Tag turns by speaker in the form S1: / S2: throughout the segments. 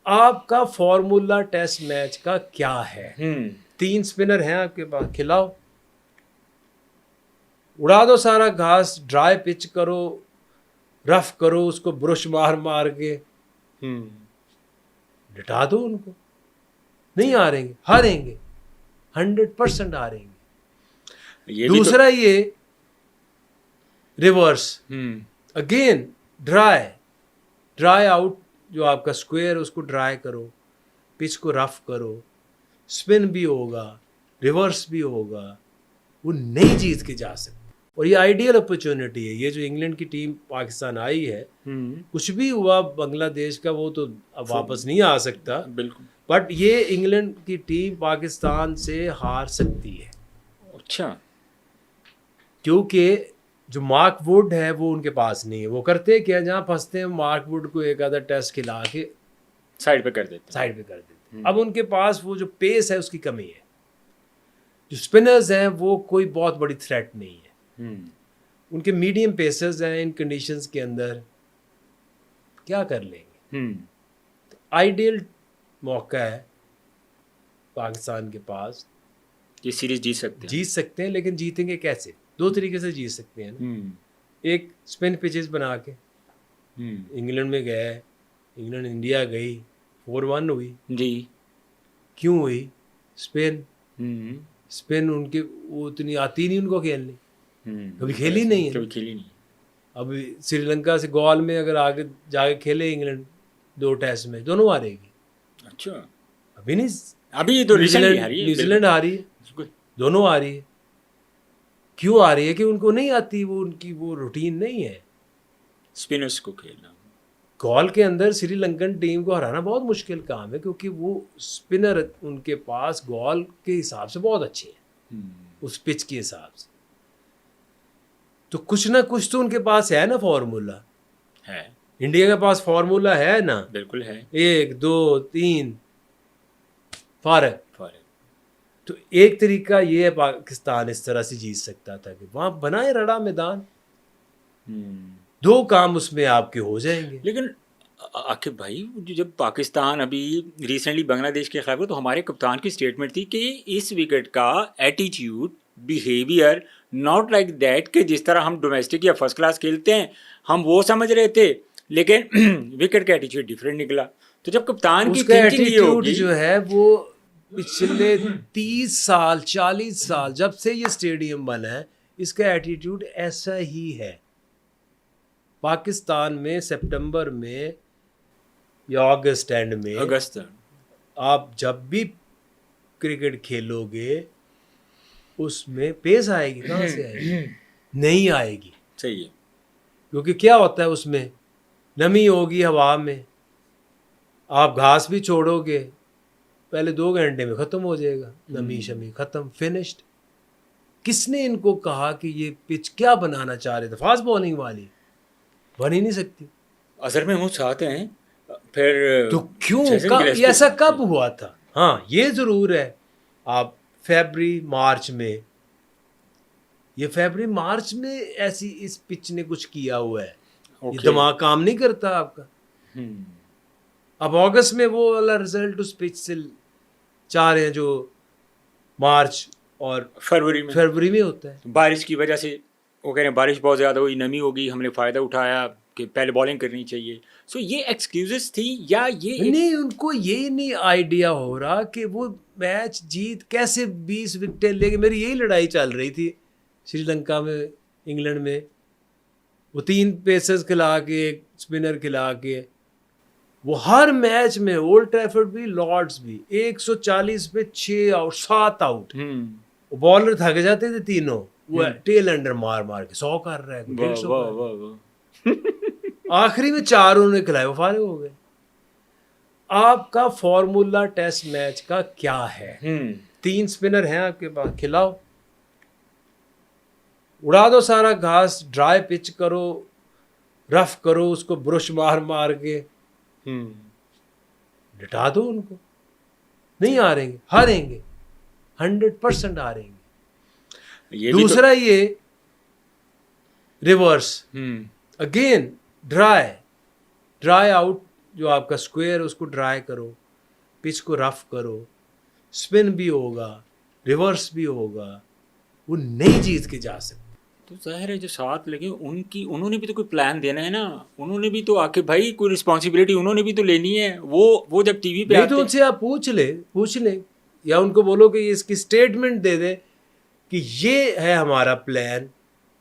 S1: आपका formula test match का क्या है? 3 स्पिनर हैं आपके पास, खिलाओ, उड़ा दो सारा घास, ड्राई पिच करो, रफ करो उसको ब्रश मार मार के, लिटा दो उनको, नहीं हारेंगे, हारेंगे 100% हारेंगे। दूसरा ये रिवर्स, अगेन ड्राई आउट, जो आपका स्क्वायर उसको ड्राई करो, पिच को रफ करो, स्पिन भी होगा, रिवर्स भी होगा, वो नहीं जीत के जा सकते। और ये आइडियल अपॉर्चुनिटी है। ये जो इंग्लैंड की टीम पाकिस्तान आई है, कुछ भी हुआ बांग्लादेश का वो तो अब वापस नहीं आ सकता,
S2: बिल्कुल,
S1: बट ये इंग्लैंड की टीम पाकिस्तान से हार सकती है।
S2: अच्छा,
S1: क्योंकि जो मार्क वुड है वो उनके पास नहीं है। वो करते क्या, जहाँ फंसते हैं मार्क वुड को एक आधा टेस्ट खिला के
S2: साइड पे कर देते
S1: हैं। अब उनके पास वो जो पेस है उसकी कमी है। जो स्पिनर्स हैं वो कोई बहुत बड़ी थ्रेट नहीं है, उनके मीडियम पेसर्स हैं। इन कंडीशंस के अंदर क्या कर लेंगे? तो आइडियल मौका है पाकिस्तान के पास,
S2: ये सीरीज जीत सकते
S1: हैं। लेकिन जीतेंगे कैसे? 2 तरीके से जीत सकते हैं ना। एक, स्पिन पिचेस बना के, इंग्लैंड में गए, इंग्लैंड इंडिया गई, 4-1 हुई जी। क्यों हुई? स्पिन उनके वो इतनी आती नहीं उनको खेलनी, कभी खेली नहीं है। अब श्रीलंका से गोल में अगर आगे जाके खेले इंग्लैंड 2 टेस्ट में, दोनों हारेगी।
S2: अच्छा,
S1: अभी नहीं,
S2: अभी तो
S1: न्यूजीलैंड हारी है, दोनों हारी है। क्यों आ रही है? कि उनको नहीं आती, वो उनकी वो रूटीन नहीं है
S2: स्पिनर्स को खेलना।
S1: गोल के अंदर श्रीलंकन टीम को हराना बहुत मुश्किल काम है, क्योंकि वो स्पिनर उनके पास गोल के हिसाब से बहुत अच्छे हैं, उस पिच के हिसाब से। तो कुछ ना कुछ तो उनके पास है ना, फॉर्मूला है। इंडिया के पास फॉर्मूला है ना?
S2: बिल्कुल है।
S1: 1 2 3 फारग। तो एक तरीका ये है, पाकिस्तान इस तरह से जीत सकता था कि वहां बनाए रड़ा मैदान, 2 काम उसमें आपके हो जाएंगे।
S2: लेकिन आकिब भाई, जब पाकिस्तान अभी रिसेंटली बांग्लादेश के खिलाफ, तो हमारे कप्तान की स्टेटमेंट थी कि इस विकेट का attitude, behaviour not like that, कि जिस तरह हम डोमेस्टिक या फर्स्ट क्लास खेलते हैं हम वो समझ रहे थे, लेकिन विकेट का एटीट्यूड डिफरेंट निकला। तो जब कप्तान की थिंकिंग ये होगी,
S1: जो है वो पिछले 30 साल 40 साल जब से ये स्टेडियम बना है, इसका एटीट्यूड ऐसा ही है। पाकिस्तान में सितंबर में या अगस्त एंड में, आप जब भी क्रिकेट खेलोगे उसमें पेस आएगी, कहाँ से आएगी? नहीं आएगी।
S2: सही है।
S1: क्योंकि क्या होता है उसमें, नमी होगी हवा में, आप घास भी छोड़ोगे पहले 2 घंटे में ख़त्म हो जाएगा, नमी शमी ख़त्म, फिनिश्ड। किसने इनको कहा कि ये पिच क्या बनाना चाह रहे थे? फास्ट बॉलिंग वाली बन ही नहीं सकती।
S2: असर में वो चाहते हैं फिर
S1: तो क्यों, ऐसा कब हुआ था? हाँ, ये ज़रूर है। आप फरवरी मार्च में ऐसी इस पिच ने कुछ किया हुआ है, ये दिमाग काम नहीं करता आपका। अब अगस्त में वो वाला रिजल्ट उस पिच से चाह रहे हैं जो मार्च और फरवरी में होता है।
S2: बारिश की वजह से वो कह रहे हैं बारिश बहुत ज़्यादा हुई, नमी होगी, हमने फ़ायदा उठाया कि पहले बॉलिंग करनी चाहिए। सो ये एक्सक्यूजेस थी या ये
S1: नहीं, उनको ये नहीं आइडिया हो रहा कि वो मैच जीत कैसे 20 विकेटें लेके। मेरी यही लड़ाई चल रही थी श्रीलंका में, इंग्लैंड में, वो 3 पेसर्स खिला के, एक स्पिनर खिला के, वो हर मैच में, ओल्ड ट्रैफर्ड भी लॉर्ड्स भी, 140 पे 6 आउट 7 आउट, वो बॉलर थक जाते थे तीनों, वो टेल अंडर मार मार के 100 कर रहा है, 150 आखिरी में 4 उन्होंने खिलाए, वो फारिग हो गए। आपका फॉर्मूला टेस्ट मैच का क्या है? 3 स्पिनर हैं आपके पास, खिलाओ, उड़ा दो सारा घास, ड्राई पिच करो, रफ करो उसको ब्रश मार मार के, लिटा दो उनको, नहीं हारेंगे, हारेंगे 100% हारेंगे। दूसरा ये रिवर्स, अगेन ड्राई आउट, जो आपका स्क्वायर है उसको ड्राई करो, पिच को रफ करो, स्पिन भी होगा, रिवर्स भी होगा, वो नहीं जीत के जा सकते।
S2: तो ज़ाहिर है जो साथ लगे उन्होंने भी तो कोई प्लान देना है ना, उन्होंने भी तो आके भाई कोई रिस्पॉन्सिबिलिटी उन्होंने भी तो लेनी है। वो जब टीवी पे
S1: नहीं
S2: आते
S1: तो उनसे आप पूछ लें या उनको बोलो कि इसकी स्टेटमेंट दे दे कि ये है हमारा प्लान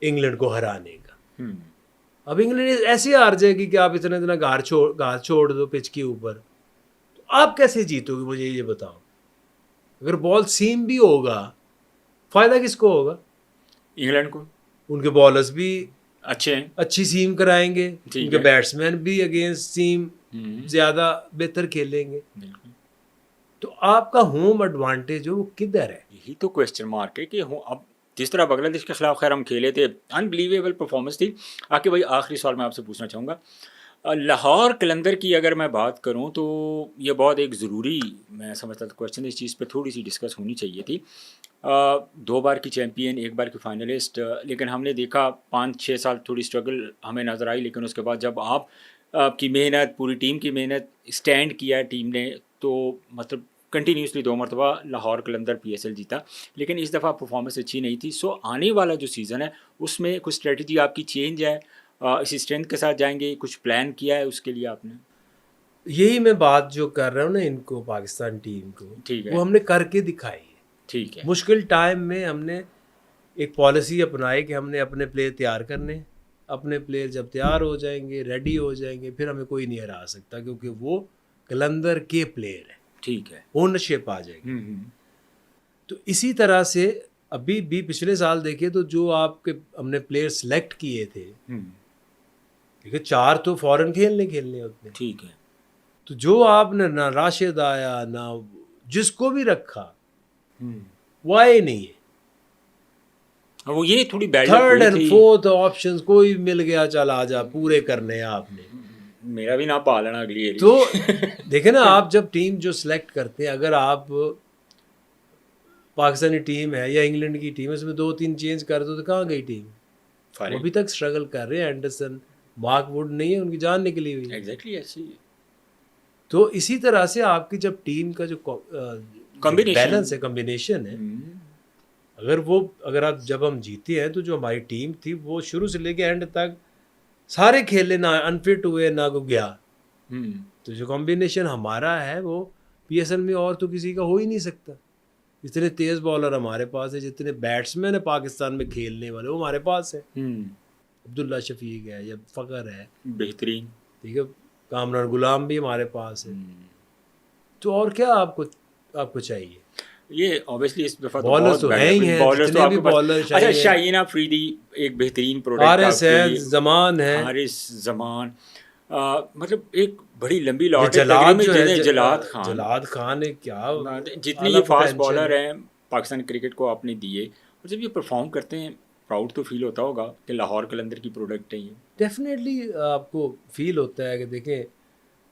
S1: इंग्लैंड को हराने का।
S2: हम्म,
S1: अब इंग्लैंड ऐसी हार जाएगी कि आप इतना इतना घास छोड़ दो पिच के ऊपर, तो आप कैसे जीतोगे मुझे ये बताओ। अगर बॉल सीम भी होगा, फायदा किसको होगा?
S2: इंग्लैंड को
S1: उनके बॉलर्स भी
S2: अच्छे हैं।
S1: अच्छी सीम कराएंगे,
S2: ठीक
S1: उनके
S2: है।
S1: बैट्समैन भी अगेंस्ट सीम ज़्यादा बेहतर खेलेंगे।
S2: बिल्कुल,
S1: तो आपका होम एडवांटेज जो वो किधर है?
S2: यही तो क्वेश्चन मार्क है कि अब जिस तरह बांग्लादेश के खिलाफ खैर हम खेले थे, अनबिलीवेबल परफॉर्मेंस थी। आके भाई आखिरी सवाल मैं आपसे पूछना चाहूँगा, लाहौर कलंदर की अगर मैं बात करूं तो ये बहुत एक ज़रूरी मैं समझता था क्वेश्चन, इस चीज़ पे थोड़ी सी डिस्कस होनी चाहिए थी। 2 बार की चैम्पियन, 1 बार की फाइनलिस्ट, लेकिन हमने देखा 5-6 साल थोड़ी स्ट्रगल हमें नज़र आई, लेकिन उसके बाद जब आपकी मेहनत, पूरी टीम की मेहनत, स्टैंड किया टीम ने, तो मतलब कंटिन्यूसली 2 मरतबा लाहौर कलंदर PSL जीता, लेकिन इस दफ़ा परफॉर्मेंस अच्छी नहीं थी। सो आने वाला जो सीज़न है उसमें कुछ स्ट्रेटजी आपकी चेंज है, इसी स्ट्रेंथ के साथ जाएंगे, कुछ प्लान किया है उसके लिए आपने?
S1: यही मैं बात जो कर रहा हूँ ना इनको, पाकिस्तान टीम को,
S2: ठीक है।
S1: वो हमने करके दिखाई है।
S2: ठीक है।
S1: मुश्किल टाइम में हमने एक पॉलिसी अपनाई कि हमने अपने प्लेयर तैयार करने, अपने प्लेयर जब तैयार हो जाएंगे, रेडी हो जाएंगे, फिर हमें कोई नहीं हरा सकता, क्योंकि वो कलंदर के प्लेयर है।
S2: ठीक है।
S1: ओनरशिप आ जाएगी।
S2: हम्म,
S1: तो इसी तरह से अभी भी पिछले साल देखिए तो जो आपके हमने प्लेयर सेलेक्ट किए थे, देखिए 4 तो फॉरेन खेलने होते हैं।
S2: ठीक है।
S1: तो जो आपने ना राशिद आया ना जिसको भी रखा, वो आए नहीं है।
S2: वो ये थोड़ी bad
S1: third and fourth option कोई मिल गया, चल आ जा, पूरे करने हैं आपने।
S2: मेरा भी ना पालना अगली एरी।
S1: तो देखे ना, आप जब टीम जो सिलेक्ट करते हैं, अगर आप पाकिस्तानी टीम है या इंग्लैंड की टीम है, उसमें 2-3 चेंज कर दो तो कहाँ गई टीम? वो अभी तक स्ट्रगल कर रहे हैं। एंडरसन, मार्क वुड नहीं है, उनकी जान निकली हुई है।
S2: एग्जैक्टली ऐसी है।
S1: तो इसी तरह से आपकी जब टीम का जो बैलेंस है, कॉम्बिनेशन है, अगर आप जब हम जीते हैं तो जो हमारी टीम थी वो शुरू से लेके एंड तक सारे खेले, ना अनफिट हुए ना को गया। तो जो कॉम्बिनेशन हमारा है वो PSL में और तो किसी का हो ही नहीं सकता। जितने तेज़ बॉलर हमारे पास है, जितने बैट्समैन है पाकिस्तान में खेलने वाले, वो हमारे पास है। अब्दुल्ला शफीक है या फ़खर है,
S2: बेहतरीन,
S1: ठीक है, कामरान गुलाम भी हमारे पास है। तो और क्या आपको चाहिए?
S2: ये ऑब्वियसली इस दफा
S1: बॉलर्स तो हैं ही हैं, जितने भी बॉलर चाहिए।
S2: अच्छा, शाहीन अफरीदी एक बेहतरीन प्रोडक्ट,
S1: हारिस है, जमान है,
S2: हारिस जमान, मतलब एक बड़ी लंबी लॉट है।
S1: जलाद खान ने क्या,
S2: जितने ये फास्ट बॉलर हैं पाकिस्तान क्रिकेट को आपने दिए, और जब ये परफॉर्म करते हैं प्राउड तो फील होता होगा कि लाहौर कलंदर की प्रोडक्ट है ये।
S1: डेफिनेटली आपको फील होता है कि देखें,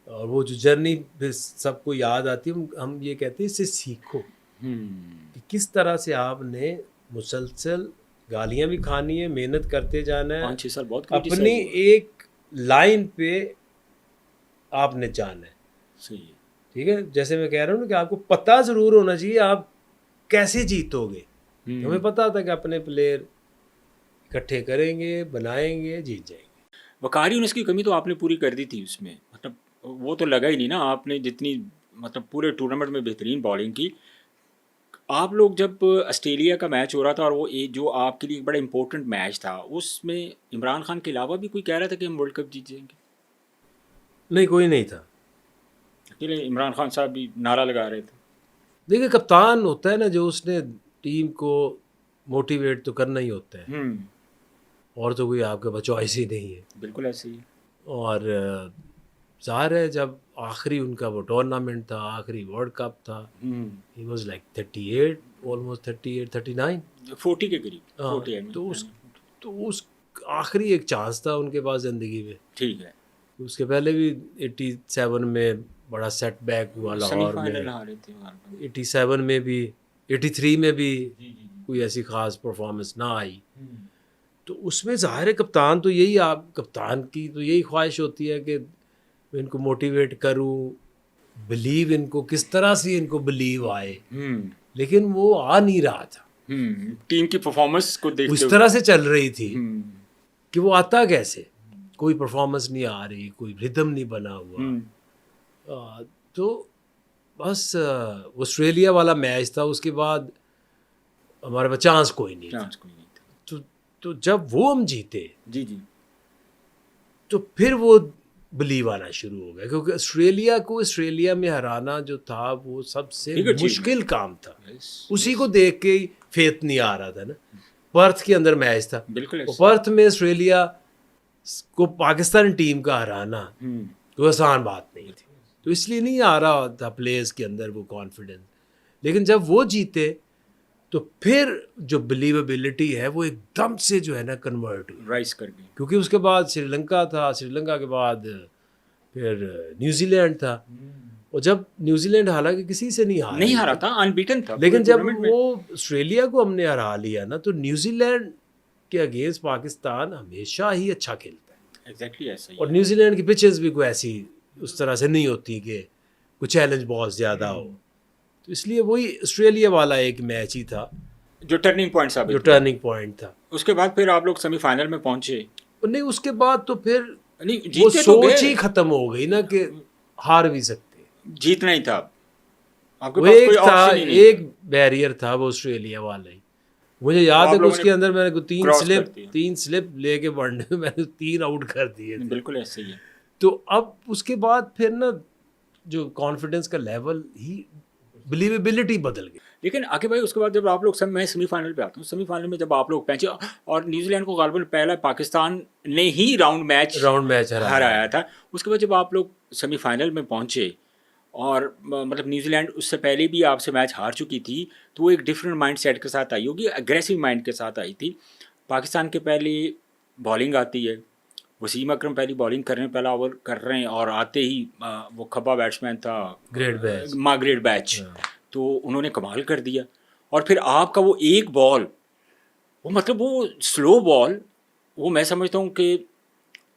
S1: और वो जो जर्नी सबको याद आती है। हम ये कहते हैं इससे सीखो कि किस तरह से आपने मुसलसल गालियाँ भी खानी है, मेहनत करते जाना है,
S2: 5-6 साल बहुत
S1: अपनी एक लाइन पे आपने जाना है।
S2: सही है।
S1: ठीक है, जैसे मैं कह रहा हूँ ना कि आपको पता ज़रूर होना चाहिए आप कैसे जीतोगे। हमें पता था कि अपने प्लेयर इकट्ठे करेंगे, बनाएंगे, जीत जाएंगे।
S2: वकारी उसकी कमी तो आपने पूरी कर दी थी उसमें, मतलब वो तो लगा ही नहीं ना। आपने जितनी मतलब पूरे टूर्नामेंट में बेहतरीन बॉलिंग की। आप लोग जब ऑस्ट्रेलिया का मैच हो रहा था और वो जो आपके लिए एक बड़ा इंपॉर्टेंट मैच था, उसमें इमरान खान के अलावा भी कोई कह रहा था कि हम वर्ल्ड कप जीत जाएंगे?
S1: नहीं, कोई नहीं था।
S2: अकेले इमरान खान साहब भी नारा लगा रहे थे।
S1: देखिए, कप्तान होता है ना जो, उसने टीम को मोटिवेट तो करना ही होता है, और तो कोई आपके पास चॉइस ही नहीं है।
S2: बिल्कुल ऐसे ही।
S1: और ज़ाहिर है जब आखिरी उनका वो टूर्नामेंट था, आखिरी वर्ल्ड कप था, ही वाज लाइक 38, ऑलमोस्ट 38, 39,
S2: 40 के करीब।
S1: तो उस आखिरी एक चांस था उनके पास ज़िंदगी में।
S2: ठीक है।
S1: उसके पहले भी 87 में बड़ा सेटबैक हुआ लाहौर में, 87 में भी, 83 में भी कोई ऐसी ख़ास परफॉर्मेंस ना आई। तो उसमें ज़ाहिर है कप्तान की तो यही ख्वाहिश होती है कि मैं इनको मोटिवेट करूं, बिलीव इनको, किस तरह से इनको बिलीव आए, लेकिन वो आ नहीं रहा था।
S2: टीम की परफॉर्मेंस को देखते
S1: उस
S2: हुए।
S1: तरह से चल रही थी
S2: हम्म,
S1: कि वो आता कैसे, कोई परफॉर्मेंस नहीं आ रही, कोई रिदम नहीं बना हुआ। तो बस ऑस्ट्रेलिया वाला मैच था, उसके बाद हमारे पास चांस कोई नहीं था।
S2: चांस कोई नहीं था।
S1: तो जब वो हम जीते
S2: जी जी।
S1: तो फिर वो बिलीव आना शुरू हो गया, क्योंकि ऑस्ट्रेलिया को ऑस्ट्रेलिया में हराना जो था वो सबसे
S2: Big achievement.
S1: मुश्किल काम था।
S2: Yes,
S1: उसी को देख के ही फेथ नहीं आ रहा था ना। पर्थ के अंदर मैच था,
S2: बिल्कुल
S1: और
S2: ऐसा।
S1: पर्थ में ऑस्ट्रेलिया को पाकिस्तान टीम का हराना कोई आसान बात नहीं थी, तो इसलिए नहीं आ रहा था प्लेयर्स के अंदर वो कॉन्फिडेंस। लेकिन जब वो जीते तो फिर जो बिलीवेबिलिटी है वो एकदम से जो है ना कन्वर्ट हुई,
S2: राइज कर गई।
S1: क्योंकि उसके बाद श्रीलंका था, श्रीलंका के बाद फिर न्यूजीलैंड था, और जब न्यूजीलैंड हालांकि किसी से नहीं
S2: नहीं हारा था, अनबीटन था,
S1: लेकिन
S2: पूरे
S1: जब
S2: टूर्नामेंट में।
S1: वो ऑस्ट्रेलिया को हमने हरा लिया ना, तो न्यूजीलैंड के अगेंस्ट पाकिस्तान हमेशा ही अच्छा खेलता है।
S2: एग्जैक्टली ऐसा ही
S1: और
S2: है।
S1: न्यूजीलैंड की पिचेस भी कोई ऐसी उस तरह से नहीं होती कि कोई चैलेंज बॉल्स ज़्यादा हो, तो इसलिए वही ऑस्ट्रेलिया वाला एक मैच ही था
S2: जो टर्निंग पॉइंट साबित
S1: जो
S2: हुआ।
S1: टर्निंग पॉइंट था।
S2: उसके बाद फिर आप लोग सेमीफाइनल में पहुंचे।
S1: और नहीं, उसके बाद तो फिर
S2: नहीं,
S1: वो
S2: जीते तो
S1: सोच
S2: गए।
S1: ही खत्म हो गई ना कि हार भी सकते।
S2: जीतना ही था आपके
S1: वो
S2: पास,
S1: एक
S2: कोई
S1: था,
S2: ऑप्शन ही नहीं।
S1: एक बैरियर था वो ऑस्ट्रेलिया वाला ही। मुझे याद
S2: आप
S1: है कि
S2: लोगों
S1: उसके
S2: ने
S1: अंदर मैंने
S2: क्रॉस कर दिया।
S1: तीन स्लिप लेके वनडे में मैंने 3 आउट कर दिए थे।
S2: बिल्कुल ऐसे ही है।
S1: तो अब उसके बाद फिर ना जो कॉन्फिडेंस का लेवल ही, बिलीवेबिलिटी बदल गई।
S2: लेकिन आके भाई उसके बाद जब आप लोग सब, मैं सेमीफाइनल पे आता हूँ, सेमीफाइनल में जब आप लोग पहुंचे और न्यूजीलैंड को गालबन पहला पाकिस्तान ने ही राउंड मैच हराया था, उसके बाद जब आप लोग सेमीफाइनल में पहुंचे और मतलब न्यूजीलैंड उससे पहले भी आपसे मैच हार चुकी थी, तो वो एक डिफरेंट माइंड सेट के साथ आई होगी, अग्रेसिव माइंड के साथ आई थी। पाकिस्तान के पहले बॉलिंग आती है, वसीम अकरम पहली बॉलिंग कर रहे हैं, पहला ओवर कर रहे हैं, और आते ही वो खब्बा बैट्समैन था, मार्गरेट बैच, तो उन्होंने कमाल कर दिया। और फिर आपका वो एक बॉल, वो मतलब वो स्लो बॉल, वो मैं समझता हूँ कि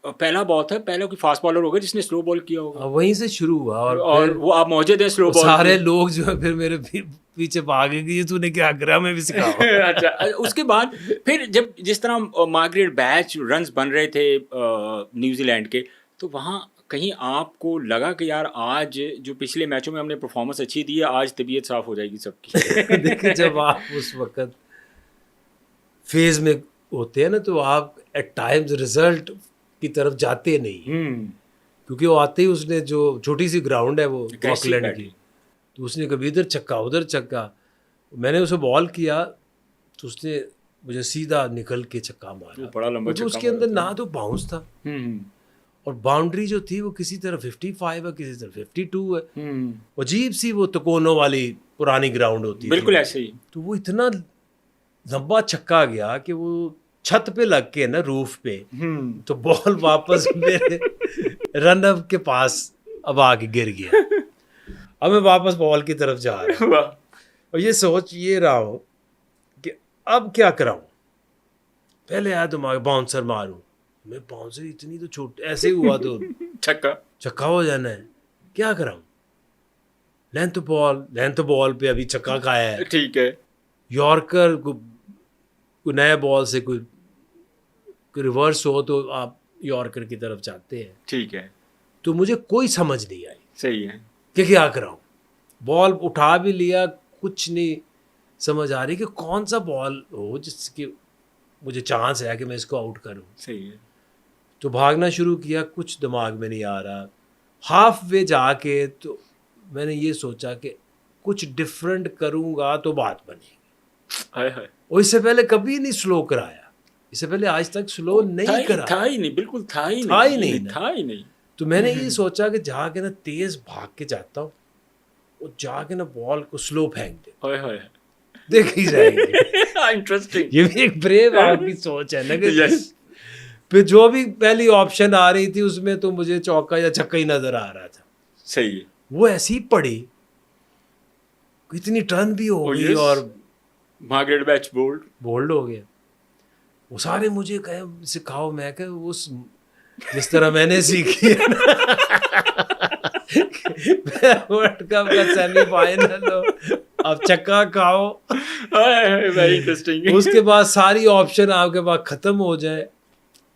S2: पहला बॉल था, पहला कोई फास्ट बॉलर होगा जिसने स्लो बॉल किया होगा,
S1: वहीं से शुरू हुआ।
S2: और
S1: फिर
S2: वो आप मौजूद हैं स्लो बॉल,
S1: सारे लोग जो है फिर मेरे पीछे भागे कि ये तूने क्या करा, मैं भी सिखाऊं।
S2: अच्छा, उसके बाद फिर जब जिस तरह मार्गरेट बैच रन्स बन रहे थे न्यूजीलैंड के, तो वहाँ कहीं आपको लगा कि यार आज जो पिछले मैचों में हमने परफॉर्मेंस अच्छी दी है, आज तबीयत साफ हो जाएगी सबकी?
S1: देखिए, जब आप उस वक्त फेज में होते हैं ना, तो आप एट टाइम्स रिजल्ट की तरफ जाते नहीं, क्योंकि वो आते ही उसने जो छोटी सी ग्राउंड है वो ऑकलैंड की, तो उसने कभी इधर छक्का उधर छक्का, मैंने उसे बॉल किया तो उसने मुझे सीधा निकल के छक्का मारा,
S2: बड़ा लंबा
S1: तो उसके अंदर ना तो बाउंस था, और बाउंड्री जो थी वो किसी तरह 55 है, किसी तरह 52 है, अजीब सी वो तकोनों वाली पुरानी ग्राउंड होती है,
S2: बिल्कुल ऐसे ही।
S1: तो वो इतना लंबा छक्का गया कि वो छत पे लग के ना, रूफ पे, तो बॉल वापस मेरे रन अप के पास अब आके गिर गया। अब मैं वापस बॉल की तरफ जा रहा हूँ और ये सोच ये रहा हूँ कि अब क्या कराऊं। पहले आया दिमाग बाउंसर मारूं, मैं बाउंसर इतनी तो छोटी, ऐसे ही हुआ तो छक्का हो जाना है, क्या कराऊं। लेंथ बॉल पे अभी छक्का खाया है,
S2: ठीक है।
S1: यॉर्कर को नया बॉल से कोई रिवर्स हो तो आप यॉर्कर की तरफ जाते हैं,
S2: ठीक है।
S1: तो मुझे कोई समझ नहीं आई,
S2: सही है,
S1: कि क्या कराऊं। बॉल उठा भी लिया, कुछ नहीं समझ आ रही कि कौन सा बॉल हो जिसकी मुझे चांस है कि मैं इसको आउट करूं।
S2: सही है।
S1: तो भागना शुरू किया, कुछ दिमाग में नहीं आ रहा। हाफ वे जाके तो मैंने ये सोचा कि कुछ डिफरेंट करूंगा तो बात बनेगी। और इससे पहले कभी नहीं स्लो कराया, इससे पहले आज तक स्लो नहीं करा,
S2: था ही नहीं, बिल्कुल था ही नहीं।
S1: तो मैंने ये सोचा कि जाके ना तेज भाग के जाता हूँ और जाके ना बॉल को स्लो फेंक दे, देखी जाएगी।
S2: इंटरेस्टिंग।
S1: ये भी एक ब्रेव आदमी सोच है ना कि
S2: यस।
S1: फिर जो भी पहली ऑप्शन आ रही थी उसमें तो मुझे चौका या छक्का ही नजर आ रहा था।
S2: सही है।
S1: वो ऐसी पड़ी, इतनी टर्न भी हो गई और
S2: मार्गरेट बैच बोल्ड
S1: हो गया। वो सारे मुझे कहे सिखाओ, मैं कहे उस जिस तरह मैंने सीखी है ना वर्ल्ड कप का सेमीफाइनल हो, अब चक्का खाओ,
S2: वेरी इंटरेस्टिंग।
S1: उसके बाद सारी ऑप्शन आपके पास खत्म हो जाए,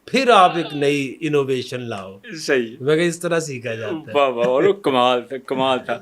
S1: फिर आप एक नई इनोवेशन लाओ।
S2: सही,
S1: मैं इस तरह सीखा जाता है।
S2: वाह वाह, और कमाल था, कमाल था।